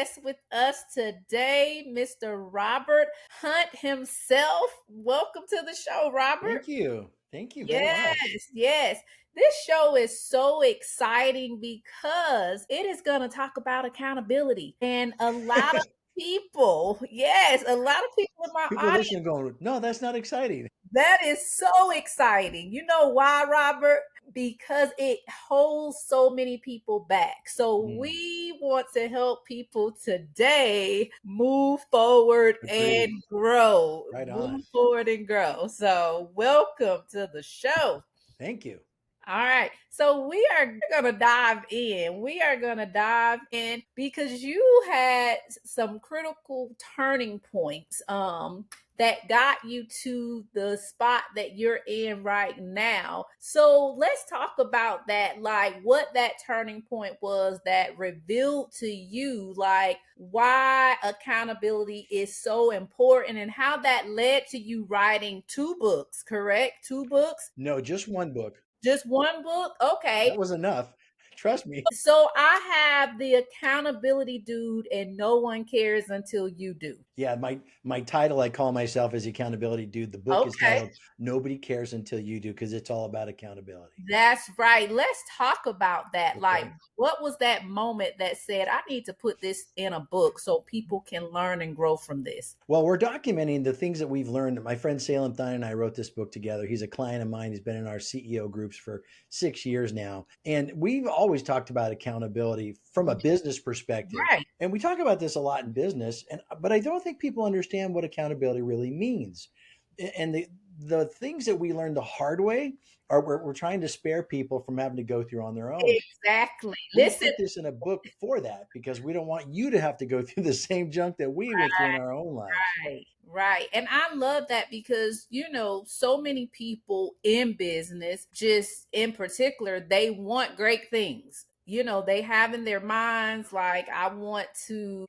guest with us today, Mr. Robert Hunt himself. Welcome to the show, Robert. Thank you. Thank you very Yes, much. yes. This show is so exciting because it is going to talk about accountability. And a lot of people, yes, a lot of people in my People are audience, listening going, no, that's not exciting. that is so exciting. You know why, Robert? Because it holds so many people back. So Mm, we want to help people today move forward and agreed. grow. Right on. Move forward and grow. So welcome to the show. Thank you. All right. So we are going to dive in. We are going to dive in because you had some critical turning points that got you to the spot that you're in right now. So let's talk about that, like what that turning point was that revealed to you like why accountability is so important and how that led to you writing two books, correct? Two books? No, just one book. Just one book? That Okay. was enough. Trust me. So I have The Accountability Dude, and no one cares until you do. Yeah, my title I call myself is accountability dude. The book is Okay. titled Nobody Cares Until You Do because it's all about accountability. That's right. Let's talk about that. Like, Okay. what was that moment that said, I need to put this in a book so people can learn and grow from this? Well, we're documenting the things that we've learned. My friend Salem Thine and I wrote this book together. He's a client of mine. He's been in our CEO groups for 6 years now. And we've always talked about accountability from a business perspective. Right. And we talk about this a lot in business. But I don't think people understand what accountability really means. And the things that we learned the hard way are we're trying to spare people from having to go through on their own. Exactly. We Listen, put this in a book for that because we don't want you to have to go through the same junk that we went through in our own lives. right, right. And I love that because, so many people in business, just in particular, they want great things. They have in their minds, like, I want to,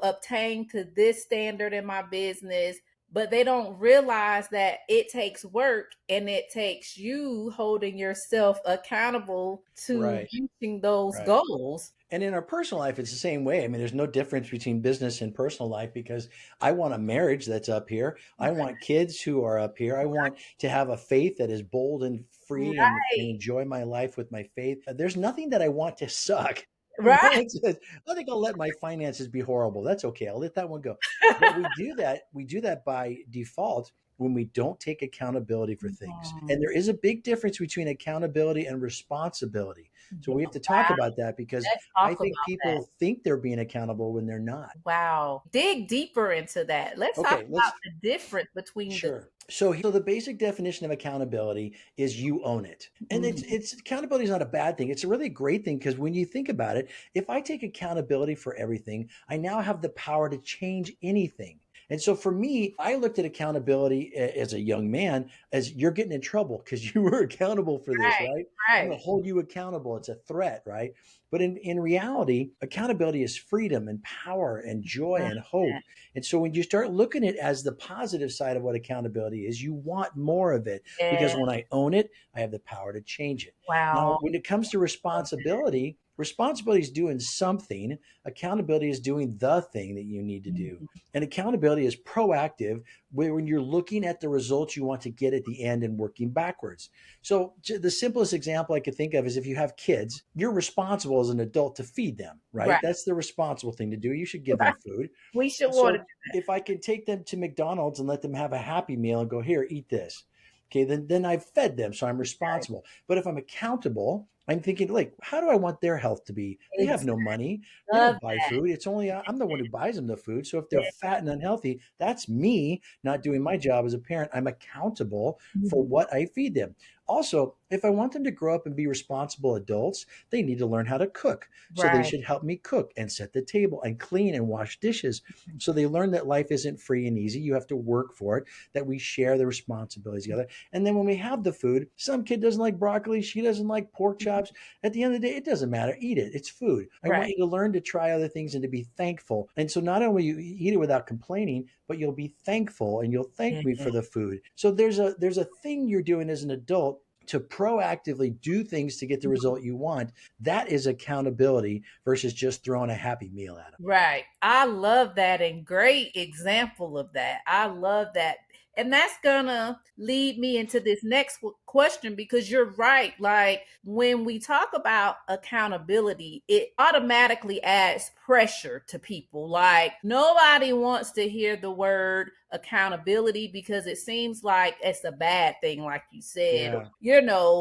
obtain to this standard in my business, but they don't realize that it takes work and it takes you holding yourself accountable to Right, reaching those right. goals. And in our personal life, it's the same way. I mean, there's no difference between business and personal life because I want a marriage that's up here. I want kids who are up here. I want to have a faith that is bold and free and Right, enjoy my life with my faith. There's nothing that I want to suck. No right. one says, I think I'll let my finances be horrible. That's okay. I'll let that one go. But we do that by default when we don't take accountability for things. And there is a big difference between accountability and responsibility. So Yeah, we have to talk wow. about that because Let's I talk think about that. people think they're being accountable when they're not. Wow. Dig deeper into that. Let's talk Okay, about let's the difference between the sure. So the basic definition of accountability is you own it. And it's Mhm. it's accountability is not a bad thing. It's a really great thing because when you think about it, if I take accountability for everything, I now have the power to change anything. And so for me, I looked at accountability as a young man as you're getting in trouble because you were accountable for this, Right, right? I'm going right. to hold you accountable. It's a threat, right? But in reality, accountability is freedom and power and joy Love and hope. that. And so when you start looking at it as the positive side of what accountability is, you want more of it Yeah. because when I own it, I have the power to change it. Now, Wow. when it comes to responsibility, responsibility is doing something, accountability is doing the thing that you need to do. Mhm. And accountability is proactive, where when you're looking at the results you want to get at the end and working backwards. So the simplest example I could think of is if you have kids, you're responsible as an adult to feed them, right? Right, That's the responsible thing to do. You should give them right. food. We should want to So do if I can take them to McDonald's and let them have a happy meal and go, here, eat this. Okay, then I've fed them, so I'm that. responsible. But if I'm accountable, I'm thinking, like, how do I want their health to be? They have Exactly. no money. They Love don't buy that. food. It's only I'm the one who buys them the food. So if they're Yeah. fat and unhealthy, that's me not doing my job as a parent. I'm accountable for Mhm. what I feed them. Also, if I want them to grow up and be responsible adults, they need to learn how to cook. So they Right. should help me cook and set the table and clean and wash dishes. So they learn that life isn't free and easy. You have to work for it, that we share the responsibilities together. And then when we have the food, some kid doesn't like broccoli, she doesn't like pork chops. At the end of the day, it doesn't matter. Eat it. It's food. I want Right. you to learn to try other things and to be thankful. And so not only you eat it without complaining, but you'll be thankful and you'll thank me Yeah. for the food. So there's a thing you're doing as an adult to proactively do things to get the result you want, that is accountability versus just throwing a happy meal at them. Right. I love that and great example of that. I love that. And that's gonna lead me into this next question because you're right. Like when we talk about accountability, it automatically adds pressure to people. Like nobody wants to hear the word accountability because it seems like it's a bad thing, like you said. Yeah.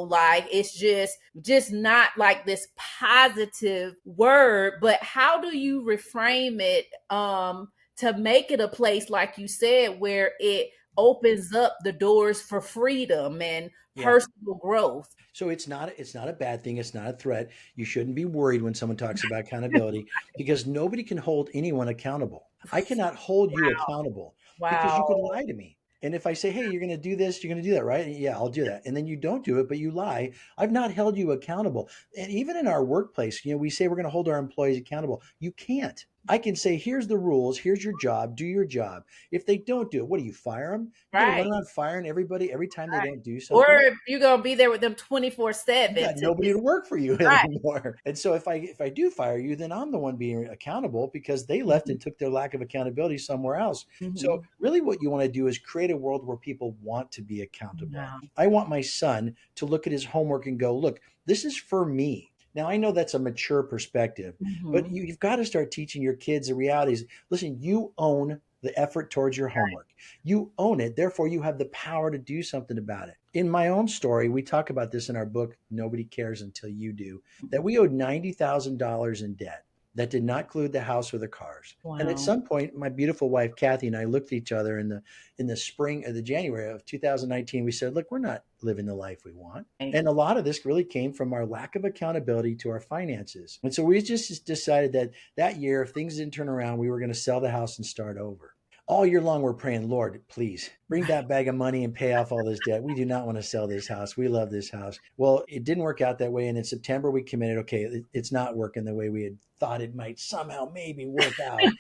Like it's just not like this positive word, but how do you reframe it to make it a place like you said where it opens up the doors for freedom and Yeah. personal growth? So it's not a bad thing. It's not a threat. You shouldn't be worried when someone talks about accountability because nobody can hold anyone accountable. I cannot hold you accountable because you could Wow. lie to me. And if I say, "Hey, you're going to do this, you're going to do that, right?" Yeah, I'll do that. And then you don't do it, but you lie. I've not held you accountable. And even in our workplace, we say we're going to hold our employees accountable. You can't. I can say, "Here's the rules. Here's your job. Do your job." If they don't do it, what do you fire them? You're going to Right. run around firing everybody every time they Right. don't do Or something? if you're gonna be there with them 24/7 You got to nobody to just work for you right. anymore. And so if I do fire you, then I'm the one being accountable because they left and took their lack of accountability somewhere else. So Mhm. really what you want to do is create a world where people want to be accountable. Yeah. I want my son to look at his homework and go, "Look, this is for me." Now I know that's a mature perspective, but Mhm. you've got to start teaching your kids the realities. Listen, you own the effort towards your homework. You own it. Therefore, you have the power to do something about it. In my own story, we talk about this in our book, Nobody Cares Until You Do, that we owed $90,000 in debt. That did not include the house or the cars. And at Wow. some point, my beautiful wife Kathy and I looked at each other in the spring of the January of 2019. We said, "Look, we're not living the life we want." Right. And a lot of this really came from our lack of accountability to our finances. And so we just decided that that year, if things didn't turn around, we were going to sell the house and start over. All year long, we're praying, "Lord, please bring that bag of money and pay off all this debt. We do not want to sell this house. We love this house." Well, it didn't work out that way. And in September, we committed, okay, it's not working the way we had thought it might somehow maybe work out.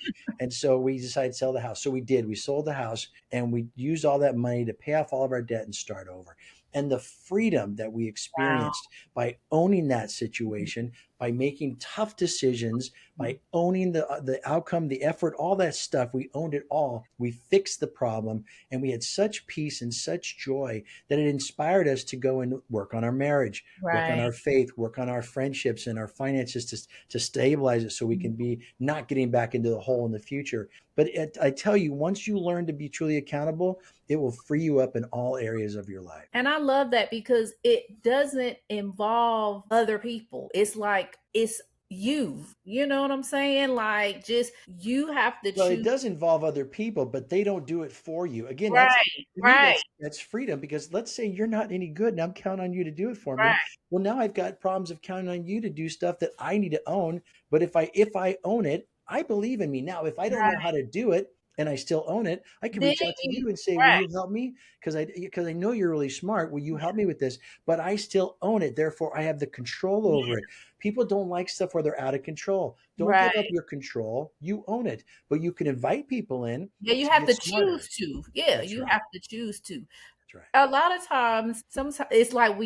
And so we decided to sell the house. So we did. We sold the house and we used all that money to pay off all of our debt and start over. And the freedom that we Wow. experienced by owning that situation, by making tough decisions, by owning the outcome, the effort, all that stuff. We owned it all. We fixed the problem, and we had such peace and such joy that it inspired us to go and work on our marriage, work on Right. our faith, work on our friendships and our finances to stabilize it so we can be not getting back into the hole in the future. But I tell you, once you learn to be truly accountable, it will free you up in all areas of your life. And I love that because it doesn't involve other people. It's like it's you. You know what I'm saying? Like just you have to Well, it choose. does involve other people, but they don't do it for you. Again, that's Right. to me, Right. that's freedom because let's say you're not any good and I'm counting on you to do it for me. Right. Well, now I've got problems of counting on you to do stuff that I need to own. But if I own it, I believe in me. Now, if I don't know Right. how to do it and I still own it, I can Then reach out to you you and say, "Will right. you help me? Because I know you're really smart. Will you help me with this?" But I still own it. Therefore, I have the control over it. People don't like stuff where they're out of control. Don't give up Right. your control. You own it, but you can invite people in Yeah, you to have get to smarter. choose to. Yeah, That's you right. have to choose to. That's right. A lot of times, sometimes it's like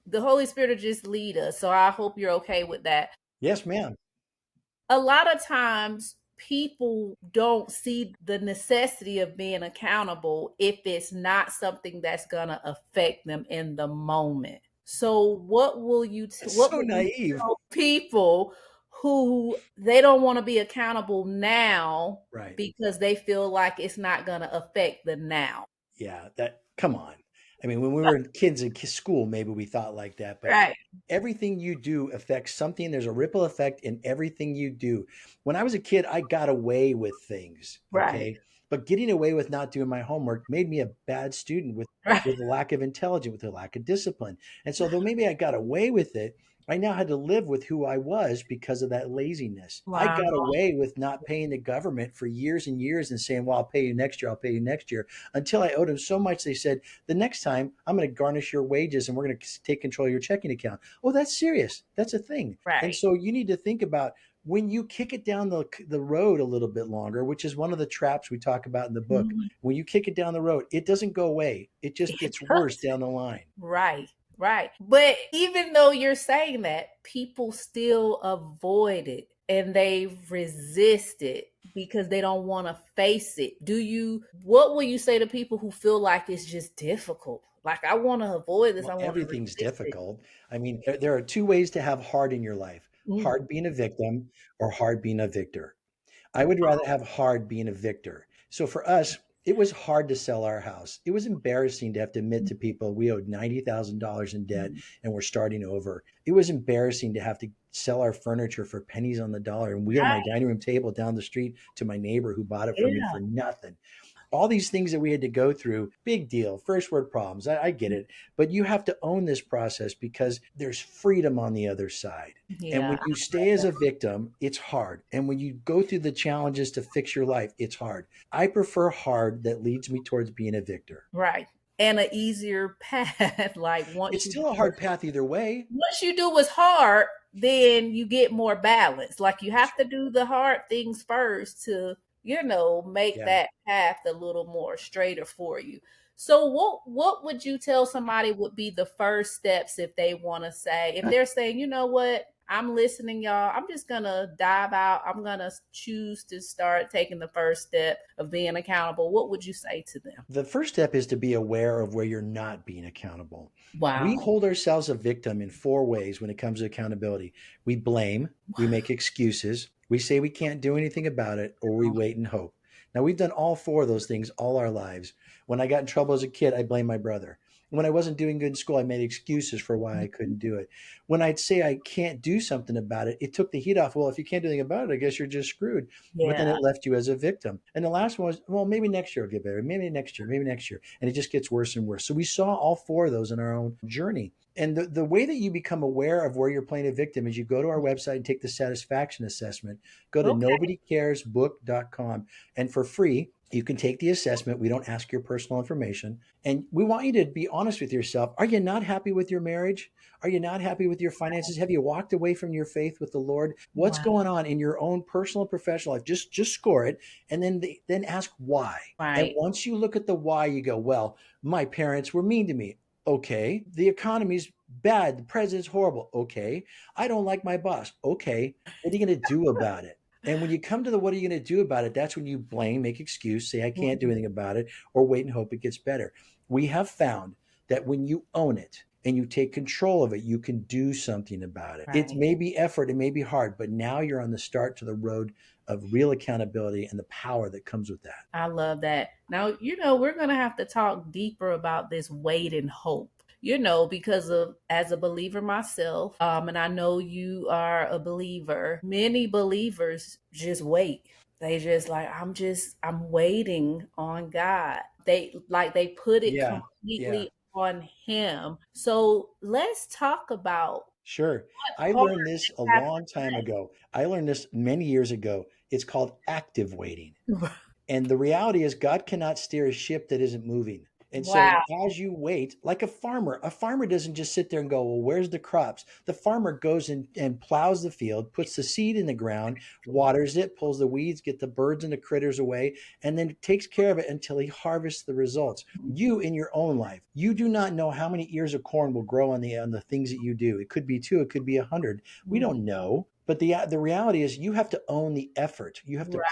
the Holy Spirit will just lead us. So I hope you're okay with that. Yes, ma'am. A lot of times people don't see the necessity of being accountable if it's not something that's going to affect them in the moment. So That's what so would you naive. tell people who they don't want to be accountable now Right. because they feel like it's not going to affect the now? Yeah, that come on. I mean, when we were kids in school, maybe we thought like that, but Right. everything you do affects something. There's a ripple effect in everything you do. When I was a kid, I got away with things, Right. okay? But getting away with not doing my homework made me a bad student Right. with a lack of intelligence, with a lack of discipline. And so though maybe I got away with it, I now had to live with who I was because of that laziness. I Wow. got away with not paying the government for years and years and saying, "Well, I'll pay you next year. I'll pay you next year," until I owed them so much they said, "The next time I'm going to garnish your wages and we're going to take control of your checking account." Oh, that's serious. That's a thing. And Right. so you need to think about when you kick it down the road a little bit longer, which is one of the traps we talk about in the book. Mhm. When you kick it down the road, it doesn't go away. It just It gets worse does. down the line. Right. Right. But even though you're saying that, people still avoid it and they resist it because they don't want to face it. What will you say to people who feel like it's just difficult? Like, I want to avoid this, Well, I want to everything's resist it. difficult. I mean, there are two ways to have hard in your life: Mm. hard being a victim or hard being a victor. I would rather have hard being a victor. So for us, it was hard to sell our house. It was embarrassing to have to admit to people we owed $90,000 in debt Mhm. and we're starting over. It was embarrassing to have to sell our furniture for pennies on the dollar and wheel my Right. dining room table down the street to my neighbor who bought it from me Yeah. for nothing. All these things that we had to go through, big deal, first world problems. I get it. But you have to own this process because there's freedom on the other side. And Yeah. when you stay as a victim, it's hard. And when you go through the challenges to fix your life, it's hard. I prefer hard that leads me towards being a victor. Right. And an easier path. Like, It's still a hard path either way. once you do what's hard, then you get more balance. Like, you have to do the hard things first to, make Yeah. that path a little more straighter for you. So what would you tell somebody would be the first steps if they want to say, if they're saying, you know what, I'm listening, y'all. I'm just gonna dive out. I'm gonna choose to start taking the first step of being accountable. What would you say to them? The first step is to be aware of where you're not being accountable. We Wow. hold ourselves a victim in four ways when it comes to accountability. We blame, we make excuses, we say we can't do anything about it, or we wait and hope. Now, we've done all four of those things all our lives. When I got in trouble as a kid, I blamed my brother. When I wasn't doing good in school, I made excuses for why I couldn't do it. When I'd say I can't do something about it, it took the heat off. Well, if you can't do anything about it, I guess you're just screwed. But then Yeah. it left you as a victim. And the last one was, well, maybe next year will get better. Maybe next year, maybe next year. And it just gets worse and worse. So we saw all four of those in our own journey. And the way that you become aware of where you're playing a victim is you go to our website and take the satisfaction assessment. Go to Okay. nobodycaresbook.com. And for free, you can take the assessment. We don't ask your personal information. And we want you to be honest with yourself. Are you not happy with your marriage? Are you not happy with your finances? Have you walked away from your faith with the Lord? What's Wow. going on in your own personal and professional life? Just score it and then ask why. And Right. once you look at the why, you go, well, my parents were mean to me. Okay. The economy's bad. The president's horrible. Okay. I don't like my boss. Okay. What are you going to do about it? And when you come to the what are you going to do about it, that's when you blame, make excuse, say I can't do Mhm. anything about it, or wait and hope it gets better. We have found that when you own it and you take control of it, you can do something about it. It Right. may be effort, it may be hard, but now you're on the start to the road of real accountability and the power that comes with that. I love that. Now, we're going to have to talk deeper about this wait and hope. Because of as a believer myself, and I know you are a believer, many believers just wait. They just like, I'm waiting on God. They put it Yeah, yeah, completely on him. So let's talk about sure. what I part learned this a we have long time ago. I learned this many years ago. It's called active waiting. to play. And the reality is, God cannot steer a ship that isn't moving. And so, Wow. as you wait, like a farmer doesn't just sit there and go, well, where's the crops? The farmer goes and plows the field, puts the seed in the ground, waters it, pulls the weeds, get the birds and the critters away, and then takes care of it until he harvests the results. You, in your own life, you do not know how many ears of corn will grow on the things that you do. It could be two, it could be 100. We Mhm. don't know. But the reality is you have to own the effort. You have to Right.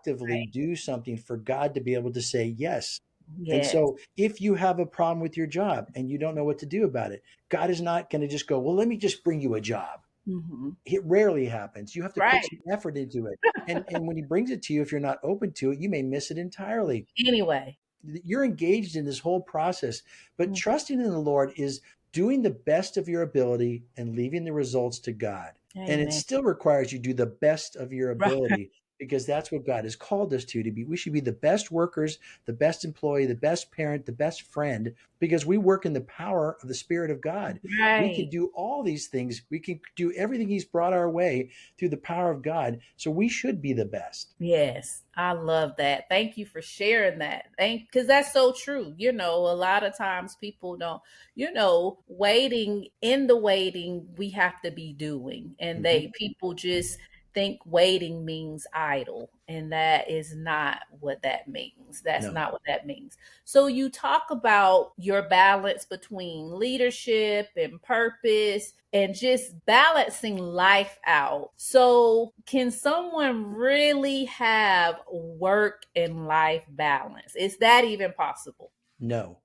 proactively do something for God to be able to say yes. And Yes. so if you have a problem with your job and you don't know what to do about it, God is not going to just go, well, let me just bring you a job. Mhm. It rarely happens. You have to put Right. some effort into it. And when he brings it to you, if you're not open to it, you may miss it entirely. Anyway. You're engaged in this whole process, but Mm. trusting in the Lord is doing the best of your ability and leaving the results to God. And it Amen. still requires you do the best of your Right. ability because that's what God has called us to be. We should be the best workers, the best employee, the best parent, the best friend, because we work in the power of the Spirit of God. We can Right. do all these things. We can do everything He's brought our way through the power of God. So we should be the best. Yes, I love that. Thank you for sharing that. Because that's so true. A lot of times people don't, waiting in the waiting, we have to be doing. And Mhm. people just think waiting means idle, and that is not what that means. That's No. not what that means. So you talk about your balance between leadership and purpose and just balancing life out. So can someone really have work and life balance? Is that even possible? No.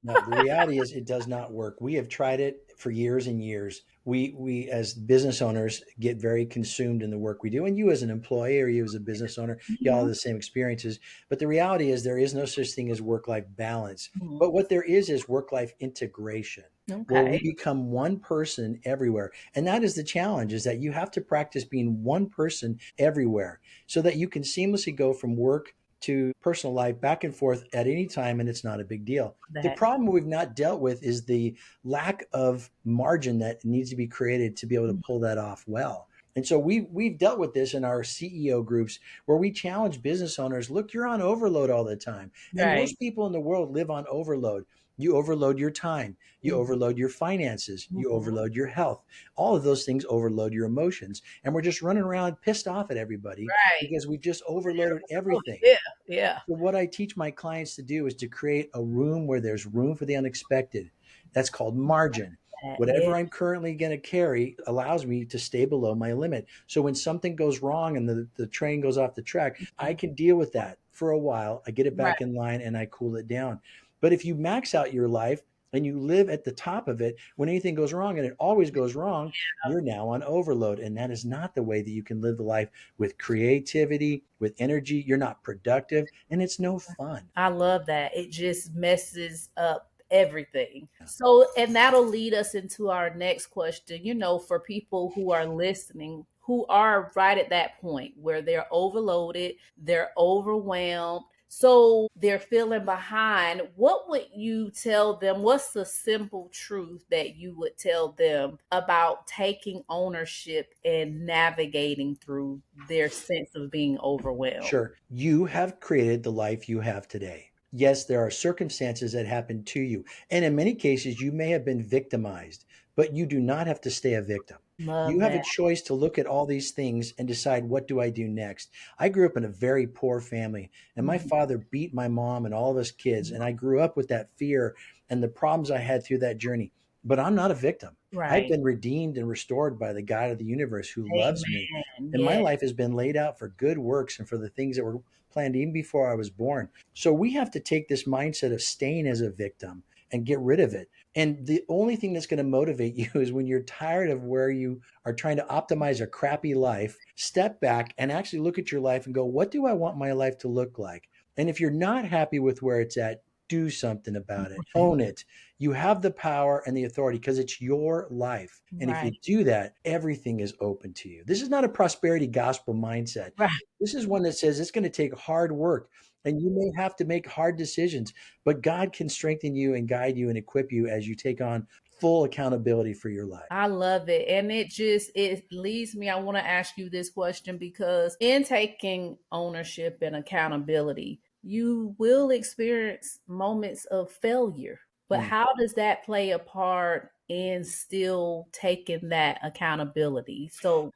No, the reality is it does not work. We have tried it for years and years. We as business owners get very consumed in the work we do. And you as an employee or you as a business owner, you all have Mhm. the same experiences. But the reality is there is no such thing as work-life balance. Mhm. But what there is work-life integration, where we Okay. become one person everywhere. And that is the challenge, is that you have to practice being one person everywhere so that you can seamlessly go from work to personal life back and forth at any time, and it's not a big deal. The That. problem we've not dealt with is the lack of margin that needs to be created to be able to pull that off well. And so we've dealt with this in our CEO groups where we challenge business owners, look, you're on overload all the time. And Right. most people in the world live on overload. You overload your time, you Mhm. overload your finances, you Mhm. overload your health. All of those things overload your emotions. And we're just running around pissed off at everybody Right. because we've just overloaded Oh, everything. yeah. Yeah. So what I teach my clients to do is to create a room where there's room for the unexpected. That's called margin. Yeah. Whatever I'm currently going to carry allows me to stay below my limit. So when something goes wrong and the train goes off the track, I can deal with that for a while. I get it Right. back in line and I cool it down. But if you max out your life and you live at the top of it, when anything goes wrong, and it always goes wrong, you're now on overload. And that is not the way that you can live the life with creativity, with energy. You're not productive and it's no fun. I love that. It just messes up everything. So, and that'll lead us into our next question. For people who are listening, who are right at that point where they're overloaded, they're overwhelmed, so they're feeling behind, what would you tell them? What's the simple truth that you would tell them about taking ownership and navigating through their sense of being overwhelmed? Sure, you have created the life you have today. Yes, there are circumstances that happen to you. And in many cases, you may have been victimized, but you do not have to stay a victim. You Love have a that. choice to look at all these things and decide, what do I do next? I grew up in a very poor family, and my Mhm. father beat my mom and all of us kids. And I grew up with that fear and the problems I had through that journey. But I'm not a victim. I've Right. been redeemed and restored by the God of the universe who loves me, Amen. and my Yeah. life has been laid out for good works and for the things that were planned even before I was born. So we have to take this mindset of staying as a victim and get rid of it. And the only thing that's going to motivate you is when you're tired of where you are trying to optimize a crappy life, step back and actually look at your life and go, what do I want my life to look like? And if you're not happy with where it's at, do something about it. Own it. You have the power and the authority because it's your life. And if you Right. do that, everything is open to you. This is not a prosperity gospel mindset. Right. This is one that says it's going to take hard work and you may have to make hard decisions, but God can strengthen you and guide you and equip you as you take on full accountability for your life. I love it. And it leads me. I want to ask you this question because in taking ownership and accountability, you will experience moments of failure. But Mm. how does that play a part in still taking that accountability? So,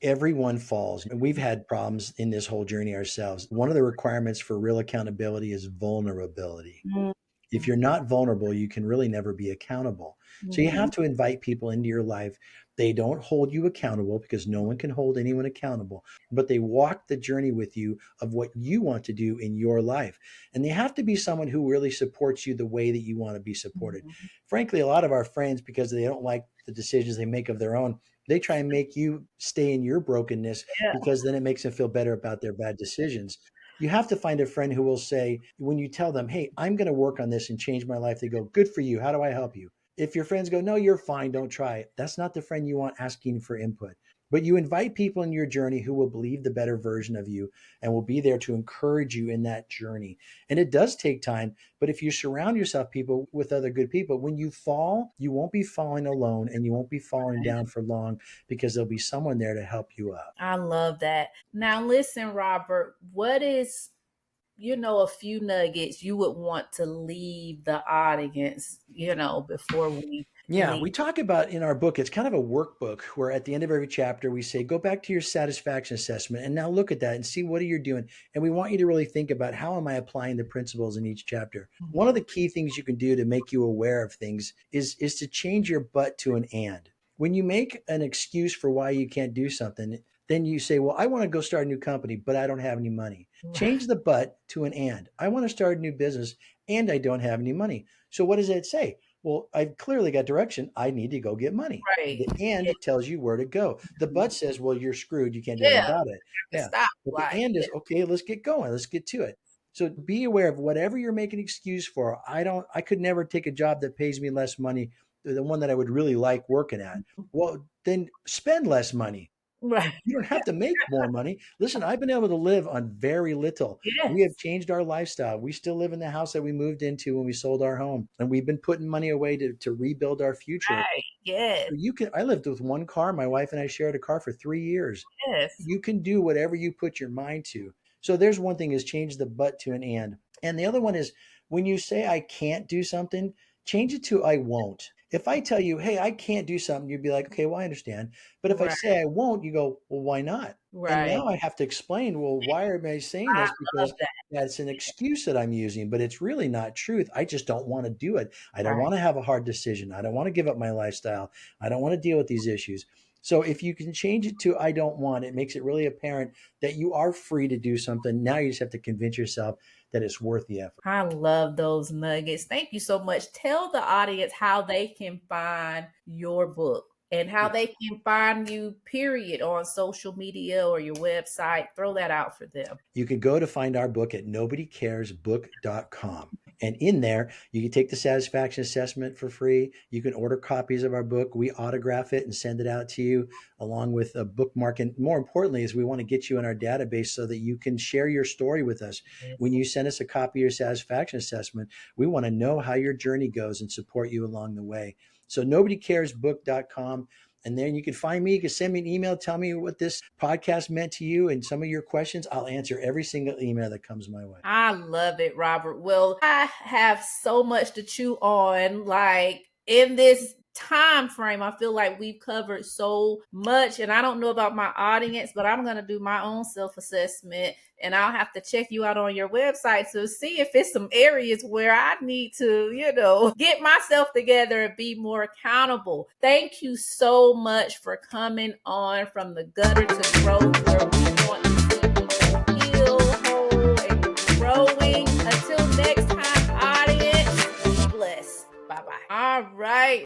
Everyone falls. And we've had problems in this whole journey ourselves. One of the requirements for real accountability is vulnerability. mhm, If you're not vulnerable, you can really never be accountable. So you mhm, have to invite people into your life. They don't hold you accountable because no one can hold anyone accountable, but they walk the journey with you of what you want to do in your life. And they have to be someone who really supports you the way that you want to be supported. mhm. Frankly, a lot of our friends, because they don't like the decisions they make of their own, they try and make you stay in your brokenness Yeah. because then it makes them feel better about their bad decisions. You have to find a friend who will say, when you tell them, hey, I'm going to work on this and change my life, they go, good for you. How do I help you? If your friends go, no, you're fine, don't try it, that's not the friend you want asking for input. But you invite people in your journey who will believe the better version of you and will be there to encourage you in that journey. And it does take time, but if you surround yourself people with other good people, when you fall, you won't be falling alone and you won't be falling down for long because there'll be someone there to help you up. I love that. Now, listen, Robert, what is a few nuggets you would want to leave the audience, before we Yeah, we talk about in our book, it's kind of a workbook where at the end of every chapter, we say, go back to your satisfaction assessment and now look at that and see what are you doing. And we want you to really think about how am I applying the principles in each chapter. One of the key things you can do to make you aware of things is to change your but to an and. When you make an excuse for why you can't do something, then you say, well, I want to go start a new company, but I don't have any money. Change the but to an and. I want to start a new business and I don't have any money. So what does it say? Well, I've clearly got direction. I need to go get money. Right. The and tells you where to go. The but says, well, you're screwed. You can't do anything Yeah. about it. To Yeah. stop. But the Like, and yeah. is, okay, let's get going. Let's get to it. So be aware of whatever you're making excuse for. I could never take a job that pays me less money than the one that I would really like working at. Well, then spend less money. Right. You don't have to make more money. Listen, I've been able to live on very little. We have Yes. changed our lifestyle. We still live in the house that we moved into when we sold our home, and we've been putting money away to rebuild our future. Right. Yes. So you can. I lived with one car. My wife and I shared a car for 3 years. Yes. You can do whatever you put your mind to. So there's one thing is change the but to an and the other one is when you say I can't do something, change it to I won't. If I tell you, hey, I can't do something, you'd be like, okay, well, I understand. But if I Right. say I won't, you go, well, why not? And Right. now I have to explain, well, why am I saying I this? love Because that. that's an excuse that I'm using, but it's really not truth. I just don't want to do it. I don't Right. want to have a hard decision. I don't want to give up my lifestyle. I don't want to deal with these issues. So if you can change it to I don't want, it makes it really apparent that you are free to do something. Now you just have to convince yourself that it's worth the effort. I love those nuggets. Thank you so much. Tell the audience how they can find your book and how Yeah. they can find you, period, on social media or your website. Throw that out for them. You can go to find our book at nobodycaresbook.com. And in there, you can take the satisfaction assessment for free. You can order copies of our book. We autograph it and send it out to you along with a bookmark. And more importantly, is we want to get you in our database so that you can share your story with us. When Yes. you send us a copy of your satisfaction assessment, we want to know how your journey goes and support you along the way. So nobodycaresbook.com. And then you can find me. You can send me an email. Tell me what this podcast meant to you and some of your questions. I'll answer every single email that comes my way. I love it, Robert. Well, I have so much to chew on. Like in this time frame, I feel like we've covered so much. And I don't know about my audience, but I'm going to do my own self assessment and I'll have to check you out on your website to see if it's some areas where I need to, get myself together and be more accountable. Thank you so much for coming on From the Gutter to Growth, where we want to see people heal, whole, and growing. Until next time, audience, be blessed. Bye bye. All right.